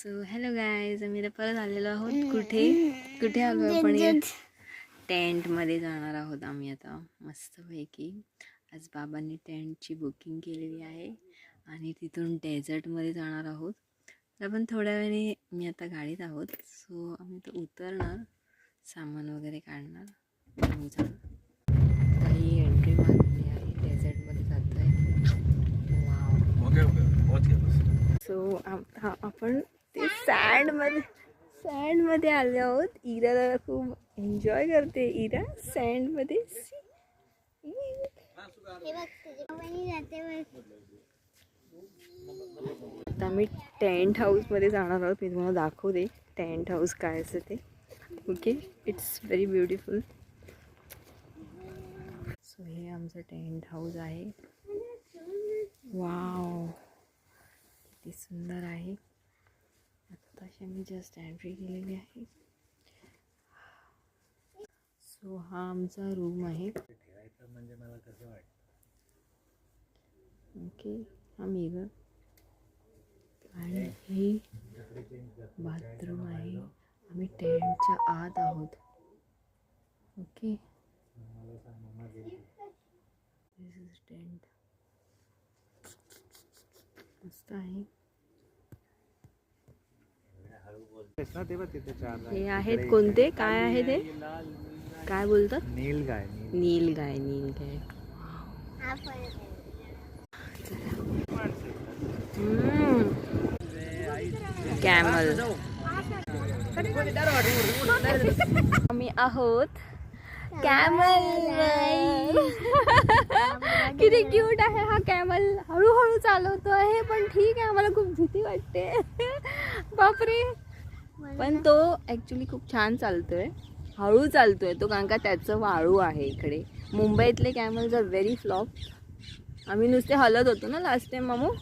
So hello guys, आम्ही परत आलेलो आहोत. कुठे आलो आपण? टेंटमध्ये जाणार आहोत आम्ही आता मस्तपैकी. आज बाबांनी टेंटची बुकिंग केलेली आहे आणि तिथून डेझर्टमध्ये जाणार आहोत. तर आपण थोड्या वेळाने मी आता गाडीत आहोत. सो आम्ही तर उतरणार, सामान वगैरे काढणार, काही एंट्री मारली आहे. डेझर्टमध्ये जातो आहे. सो आपण ते सँडमध्ये आले आहोत. इरा खूप एन्जॉय करते. इरा सँडमध्ये. आता आम्ही टेंट हाऊसमध्ये जाणार आहोत. मी तुम्हाला दाखवते टेंट हाऊस काय असतं ते. Okay, it's very beautiful. So हे आमचं टेंट हाऊस आहे. वाव, किती सुंदर आहे. आत्ताशी मी जस्ट एंट्री केलेली आहे. सो हा आमचा रूम आहे. ओके, हा मिरर आणि हे बाथरूम आहे. आम्ही टेंटच्या आत आहोत. Okay, this is tent. मस्त आहे. हे आहेत कोणते? काय आहे ते? काय बोलतात? नीलगाय. कॅमल. आम्ही आहोत कॅमल. किती क्यूट आहे हा कॅमल. हळूहळू चालवतो आहे, पण ठीक आहे. आम्हाला खूप भीती वाटते. बापरे. पण तो ॲक्च्युली खूप छान चालतोय. हळू चालतोय तो, कारण का त्याचं वाळू आहे इकडे. मुंबईतले कॅमल्स आर व्हेरी फ्लॉप. आम्ही नुसते हलत होतो ना लास्ट टाइम मामू.